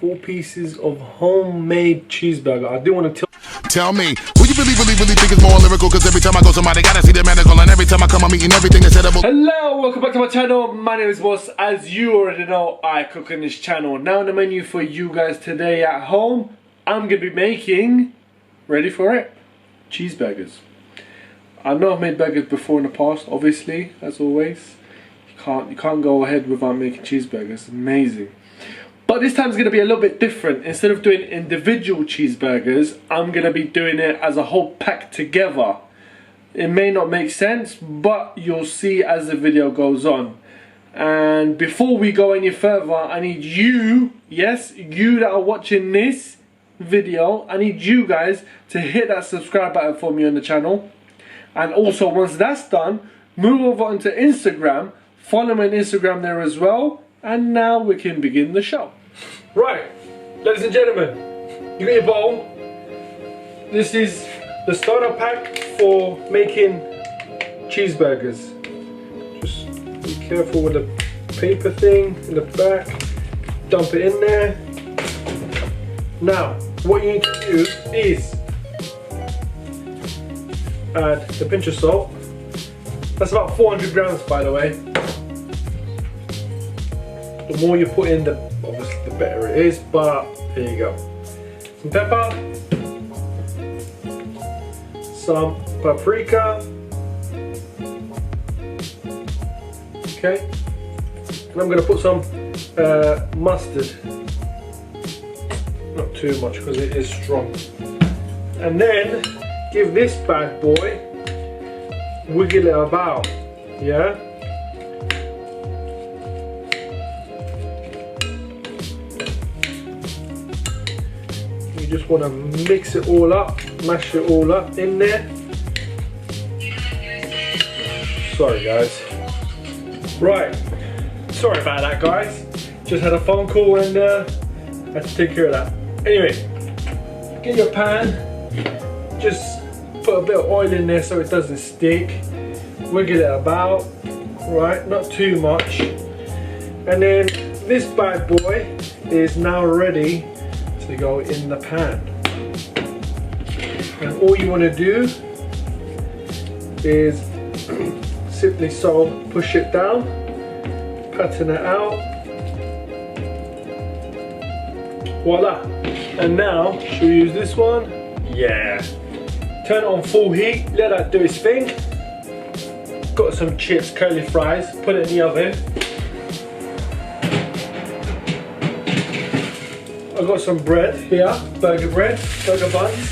4 pieces of homemade cheeseburger. I do want to tell me, who you really think is more lyrical? Because every time I go somebody gotta see the medical, and every time I come I'm eating everything that's edible. Hello, welcome back to my channel. My name is Boss. As you already know, I cook on this channel. Now on the menu for you guys today at home, I'm gonna be making, ready for it, cheeseburgers. I know I've made burgers before in the past, obviously, as always. You can't go ahead without making cheeseburgers. It's amazing. But this time it's going to be a little bit different. Instead of doing individual cheeseburgers, I'm going to be doing it as a whole pack together. It may not make sense, but you'll see as the video goes on. And before we go any further, I need you, yes, you that are watching this video, I need you guys to hit that subscribe button for me on the channel. And also once that's done, move over onto Instagram, follow me on Instagram there as well. And now we can begin the show. Right, ladies and gentlemen, you got your bowl. This is the starter pack for making cheeseburgers. Just be careful with the paper thing in the back. Dump it in there. Now, what you need to do is add the pinch of salt. That's about 400 grams, by the way. The more you put in, obviously the better it is, but there you go. Some pepper, some paprika, okay, and I'm going to put some mustard, not too much because it is strong, and then give this bad boy, wiggle it about, yeah. You just want to mix it all up, mash it all up in there. Sorry guys. Right, sorry about that guys. Just had a phone call and had to take care of that. Anyway, get your pan, just put a bit of oil in there so it doesn't stick. Wiggle it about, right, not too much. And then this bad boy is now ready to go in the pan. And all you want to do is simply so push it down, pattern it out, voila. And now should we use this one? Yeah, turn it on full heat, let that do its thing. Got some chips, curly fries, put it in the oven. I've got some bread here, burger bread, burger buns.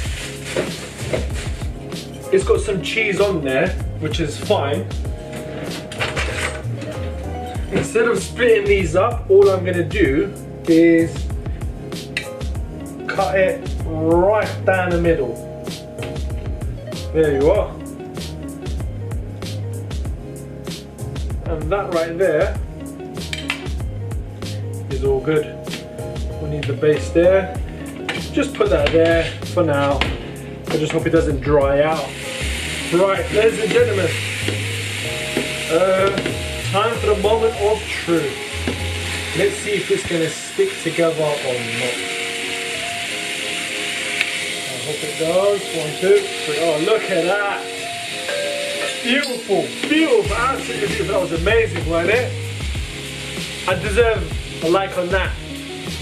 It's got some cheese on there, which is fine. Instead of splitting these up, all I'm going to do is cut it right down the middle. There you are. And that right there is all good. We need the base there. Just put that there for now. I just hope it doesn't dry out. Right, ladies and gentlemen, time for the moment of truth. Let's see if it's going to stick together or not. I hope it does. 1, 2, 3. Oh, look at that. Beautiful, beautiful, absolutely beautiful. That was amazing, wasn't it? I deserve a like on that.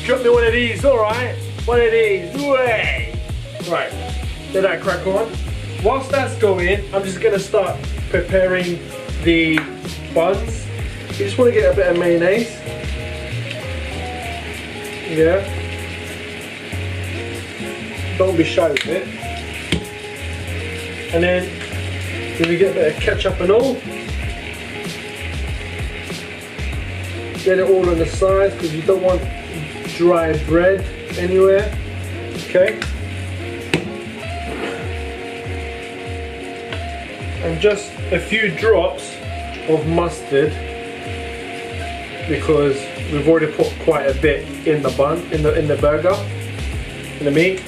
Drop me one of these, alright? One of these, way! Right, let that crack on. Whilst that's going, I'm just going to start preparing the buns. You just want to get a bit of mayonnaise. Yeah. Don't be shy with it. And then we get a bit of ketchup and all. Get it all on the sides because you don't want dry bread anywhere, okay? And just a few drops of mustard because we've already put quite a bit in the bun, in the burger, in the meat.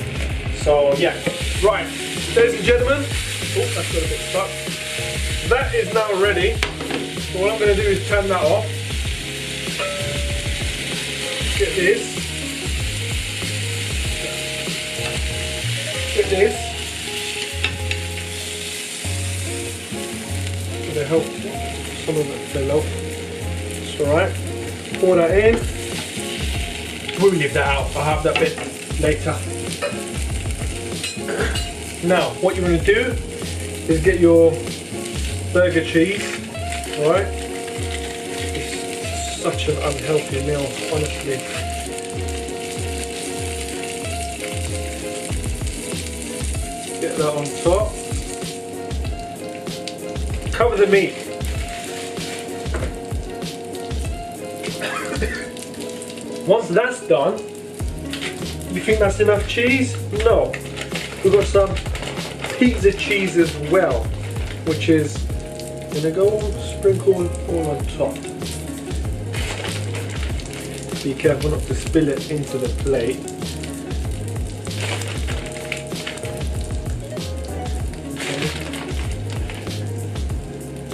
So yeah, right, ladies and gentlemen. Oh, that's got a bit stuck. That is now ready. So what I'm going to do is turn that off. Get this. this. Gonna help some of it fell off. It's alright. Pour that in. We'll leave that out. I'll have that bit later. Now, what you want to do is get your burger cheese. Alright? It's such an unhealthy meal, honestly. Get that on top. Cover the meat. Once that's done, you think that's enough cheese? No. We've got some pizza cheese as well, which is gonna go sprinkled all on top. Be careful not to spill it into the plate.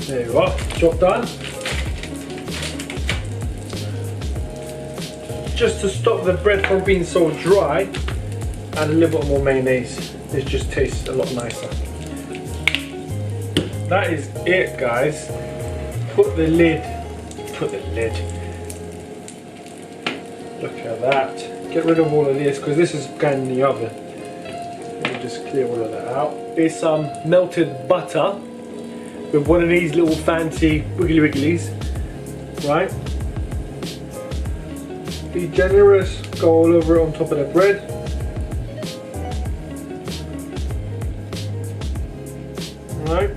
There you are, job done. Just to stop the bread from being so dry, add a little bit more mayonnaise. This just tastes a lot nicer. That is it, guys. Put the lid. Look at that. Get rid of all of this because this is going in the oven. Let me just clear all of that out. It's some melted butter with one of these little fancy wiggly wigglies, right? Be generous, go all over it on top of the bread. Right.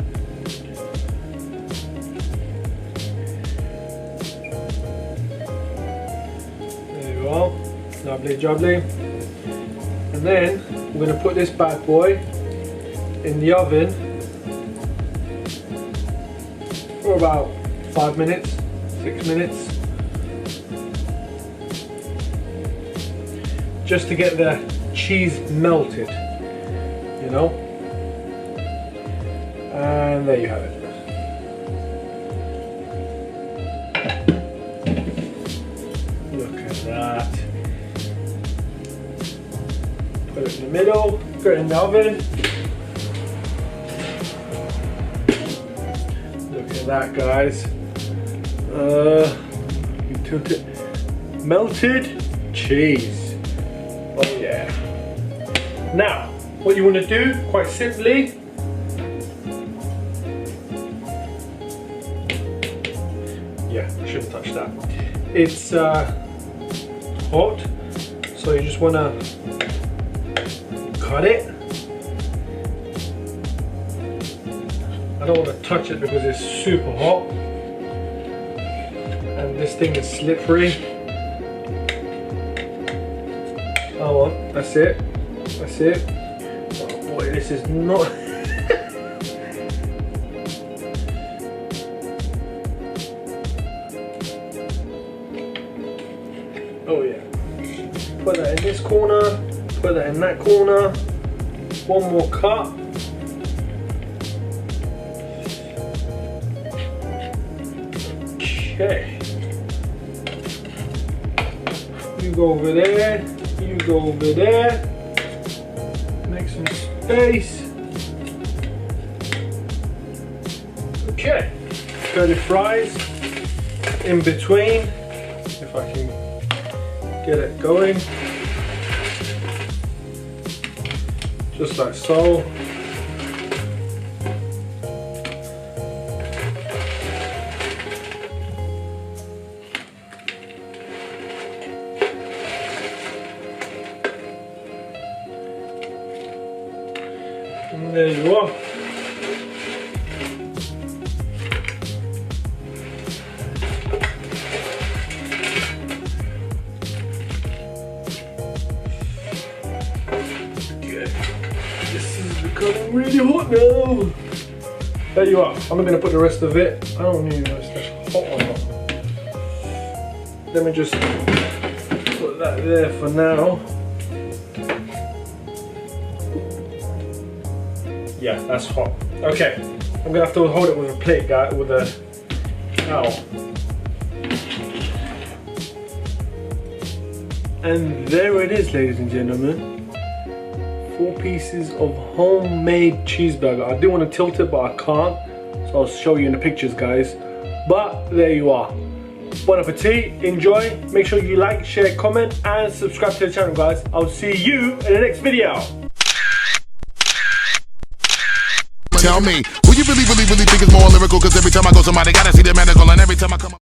There you are, lovely jubbly. And then we're going to put this bad boy in the oven for about 5 minutes, 6 minutes. Just to get the cheese melted, you know. And there you have it. Look at that. Put it in the middle, put it in the oven. Look at that, guys. You took it. Melted cheese. Oh yeah. Now, what you want to do, quite simply, yeah, I shouldn't touch that. It's hot, so you just want to cut it. I don't want to touch it because it's super hot, and this thing is slippery. Oh, that's it. That's it. Oh boy, this is not. Oh yeah. Put that in this corner. Put that in that corner. One more cut. Okay. You go over there. You go over there, make some space. Okay, curly fries in between, if I can get it going. Just like so. And there you are. Okay. This is becoming really hot now. There you are. I'm going to put the rest of it. I don't even know if that's hot or not. Let me just put that there for now. Yeah, that's hot. Okay, I'm gonna have to hold it with a plate, guy, with a towel. And there it is, ladies and gentlemen. 4 pieces of homemade cheeseburger. I do want to tilt it, but I can't. So I'll show you in the pictures, guys. But there you are. Bon appetit, enjoy. Make sure you like, share, comment, and subscribe to the channel, guys. I'll see you in the next video. Tell me, who you really think is more lyrical? Cause every time I go somebody gotta see the medical, and every time I come